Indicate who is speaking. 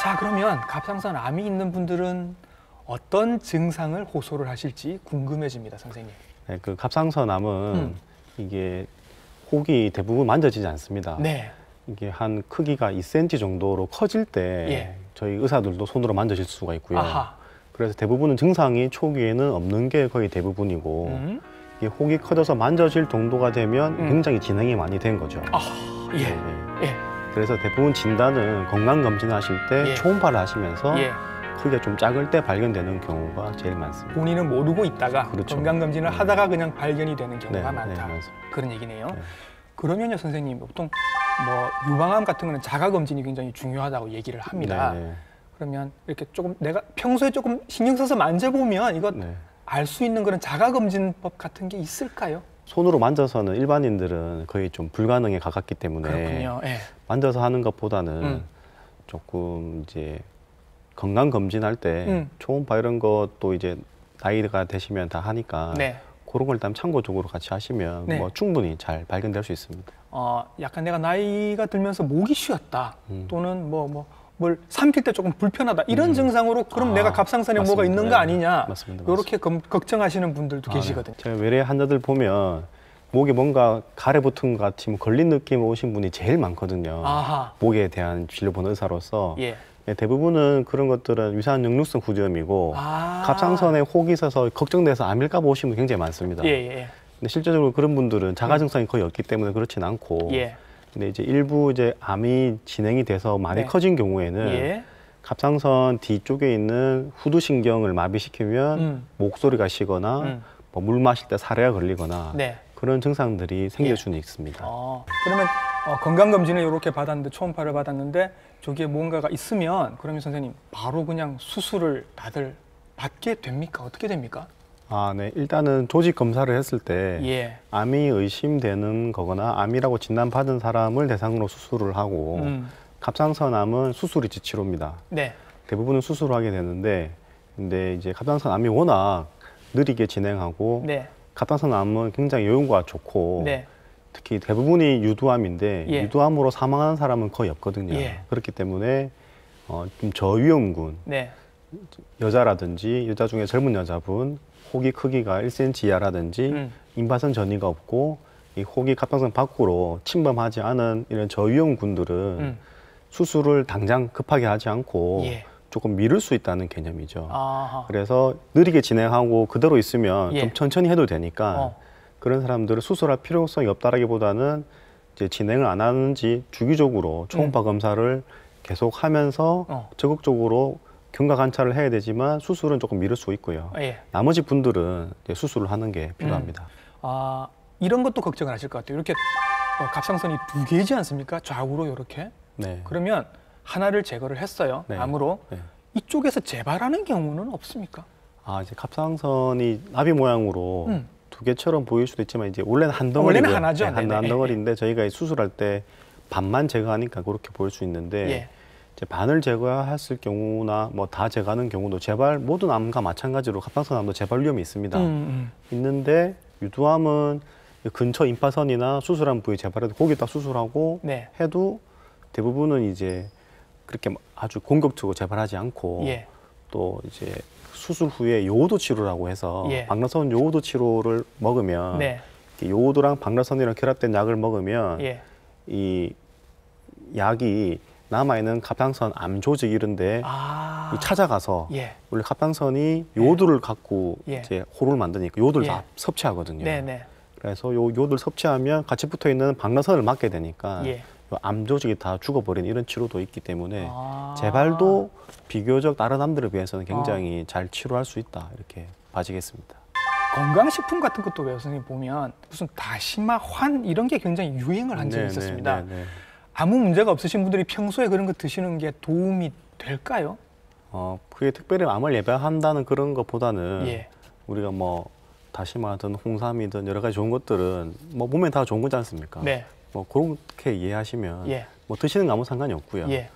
Speaker 1: 자, 그러면 갑상선 암이 있는 분들은 어떤 증상을 호소를 하실지 궁금해집니다, 선생님.
Speaker 2: 네, 그 갑상선암은 이게 혹이 대부분 만져지지 않습니다.
Speaker 1: 네.
Speaker 2: 이게 한 크기가 2cm 정도로 커질 때
Speaker 1: 예.
Speaker 2: 저희 의사들도 손으로 만져질 수가 있고요.
Speaker 1: 아하.
Speaker 2: 그래서 대부분은 증상이 초기에는 없는 게 거의 대부분이고 이게 혹이 커져서 만져질 정도가 되면 굉장히 진행이 많이 된 거죠.
Speaker 1: 아, 예.
Speaker 2: 네.
Speaker 1: 예.
Speaker 2: 그래서 대부분 진단은 건강검진을 하실 때
Speaker 1: 예.
Speaker 2: 초음파를 하시면서
Speaker 1: 예.
Speaker 2: 크기가 좀 작을 때 발견되는 경우가 제일 많습니다.
Speaker 1: 본인은 모르고 있다가
Speaker 2: 그렇죠.
Speaker 1: 건강검진을 하다가 그냥 발견이 되는 경우가
Speaker 2: 네,
Speaker 1: 많다.
Speaker 2: 네, 맞습니다.
Speaker 1: 그런 얘기네요.
Speaker 2: 네.
Speaker 1: 그러면요, 선생님, 보통 뭐 유방암 같은 거는 자가검진이 굉장히 중요하다고 얘기를 합니다.
Speaker 2: 네, 네.
Speaker 1: 그러면 이렇게 조금 내가 평소에 조금 신경 써서 만져보면 이거
Speaker 2: 네.
Speaker 1: 알 수 있는 그런 자가검진법 같은 게 있을까요?
Speaker 2: 손으로 만져서는 일반인들은 거의 좀 불가능에 가깝기 때문에
Speaker 1: 그렇군요. 예.
Speaker 2: 만져서 하는 것보다는 조금 이제 건강 검진할 때 초음파 이런 것도 이제 나이가 되시면 다 하니까
Speaker 1: 네.
Speaker 2: 그런 걸 일단 참고적으로 같이 하시면
Speaker 1: 네.
Speaker 2: 뭐 충분히 잘 발견될 수 있습니다.
Speaker 1: 약간 내가 나이가 들면서 목이 쉬었다 또는 뭘 삼킬 때 조금 불편하다 이런 증상으로 그럼 내가 갑상선에 뭐가 있는 거 아니냐
Speaker 2: 맞습니다.
Speaker 1: 이렇게 걱정하시는 분들도 계시거든요.
Speaker 2: 네. 제가 외래 환자들 보면 목에 뭔가 가래 붙은 것 같으면 걸린 느낌 오신 분이 제일 많거든요.
Speaker 1: 아하.
Speaker 2: 목에 대한 진료 보는 의사로서
Speaker 1: 예.
Speaker 2: 대부분은 그런 것들은 유사한 역류성 후두염이고 갑상선에 혹이 있어서 걱정돼서 암일까 봐 오신 분 굉장히 많습니다.
Speaker 1: 예.
Speaker 2: 근데 실제적으로 그런 분들은 자가 증상이 거의 없기 때문에 그렇진 않고
Speaker 1: 예.
Speaker 2: 근데 이제 일부 이제 암이 진행이 돼서 많이
Speaker 1: 네.
Speaker 2: 커진 경우에는
Speaker 1: 예.
Speaker 2: 갑상선 뒤쪽에 있는 후두신경을 마비시키면 목소리가 쉬거나 뭐 물 마실 때 사례가 걸리거나
Speaker 1: 네.
Speaker 2: 그런 증상들이 생길 수는 있습니다.
Speaker 1: 그러면 건강검진을 이렇게 받았는데 초음파를 받았는데 저기에 뭔가가 있으면 그러면 선생님 바로 그냥 수술을 다들 받게 됩니까? 어떻게 됩니까?
Speaker 2: 네. 일단은 조직 검사를 했을 때
Speaker 1: 예.
Speaker 2: 암이 의심되는 거거나 암이라고 진단받은 사람을 대상으로 수술을 하고 갑상선암은 수술이 지치료입니다.
Speaker 1: 네.
Speaker 2: 대부분은 수술을 하게 되는데 근데 이제 갑상선암이 워낙 느리게 진행하고
Speaker 1: 네.
Speaker 2: 갑상선암은 굉장히 여유가 좋고
Speaker 1: 네.
Speaker 2: 특히 대부분이 유두암인데
Speaker 1: 예.
Speaker 2: 유두암으로 사망하는 사람은 거의 없거든요.
Speaker 1: 예.
Speaker 2: 그렇기 때문에 좀 저위험군
Speaker 1: 네.
Speaker 2: 여자라든지 여자 중에 젊은 여자분 혹이 크기가 1cm 이하라든지 임파선 전이가 없고 이 혹이 갑상선 밖으로 침범하지 않은 이런 저위험군들은 수술을 당장 급하게 하지 않고
Speaker 1: 예.
Speaker 2: 조금 미룰 수 있다는 개념이죠.
Speaker 1: 아하.
Speaker 2: 그래서 느리게 진행하고 그대로 있으면
Speaker 1: 예.
Speaker 2: 좀 천천히 해도 되니까 그런 사람들은 수술할 필요성이 없다라기보다는 이제 진행을 안 하는지 주기적으로 초음파 검사를 계속 하면서 적극적으로 경과 관찰을 해야 되지만 수술은 조금 미룰 수 있고요.
Speaker 1: 예.
Speaker 2: 나머지 분들은 이제 수술을 하는 게 필요합니다.
Speaker 1: 이런 것도 걱정을 하실 것 같아요. 이렇게 갑상선이 두 개이지 않습니까? 좌우로 이렇게.
Speaker 2: 네.
Speaker 1: 그러면 하나를 제거를 했어요.
Speaker 2: 네.
Speaker 1: 암으로.
Speaker 2: 네.
Speaker 1: 이쪽에서 재발하는 경우는 없습니까?
Speaker 2: 이제 갑상선이 나비 모양으로 두 개처럼 보일 수도 있지만 이제 원래는 한 덩어리고요.
Speaker 1: 원래는 하나죠.
Speaker 2: 네, 한 덩어리인데 저희가 수술할 때 반만 제거하니까 그렇게 보일 수 있는데
Speaker 1: 예.
Speaker 2: 이제 반을 제거했을 경우나 뭐 다 제거하는 경우도 재발 모든 암과 마찬가지로 갑상선암도 재발 위험이 있습니다. 있는데 유두암은 근처 임파선이나 수술한 부위 재발해도 거기 딱 수술하고
Speaker 1: 네.
Speaker 2: 해도 대부분은 이제 그렇게 아주 공격적으로 재발하지 않고
Speaker 1: 예.
Speaker 2: 또 이제 수술 후에 요오도 치료라고 해서
Speaker 1: 예.
Speaker 2: 박노선 요오도 치료를 먹으면
Speaker 1: 네.
Speaker 2: 요오도랑 박노선이랑 결합된 약을 먹으면
Speaker 1: 예.
Speaker 2: 이 약이 남아있는 갑상선 암 조직 이런데 찾아가서
Speaker 1: 예.
Speaker 2: 원래 갑상선이 요오도를 갖고
Speaker 1: 예.
Speaker 2: 이제 호를 만드니까 요오도를
Speaker 1: 예.
Speaker 2: 다 섭취하거든요.
Speaker 1: 네네.
Speaker 2: 그래서 요오도를 섭취하면 같이 붙어 있는 박노선을 막게 되니까
Speaker 1: 예.
Speaker 2: 암 조직이 다 죽어버리는 이런 치료도 있기 때문에 재발도 비교적 다른 암들에 비해서는 굉장히 잘 치료할 수 있다 이렇게 봐지겠습니다.
Speaker 1: 건강식품 같은 것도 왜 선생님 보면 무슨 다시마, 환 이런 게 굉장히 유행을 한 적이 있었습니다. 아무 문제가 없으신 분들이 평소에 그런 거 드시는 게 도움이 될까요?
Speaker 2: 그게 특별히 암을 예방한다는 그런 것보다는
Speaker 1: 예.
Speaker 2: 우리가 뭐 다시마든 홍삼이든 여러 가지 좋은 것들은 뭐 몸에 다 좋은 거지 않습니까?
Speaker 1: 네.
Speaker 2: 뭐 그렇게 이해하시면
Speaker 1: 예.
Speaker 2: 뭐 드시는 거 아무 상관이 없고요.
Speaker 1: 예.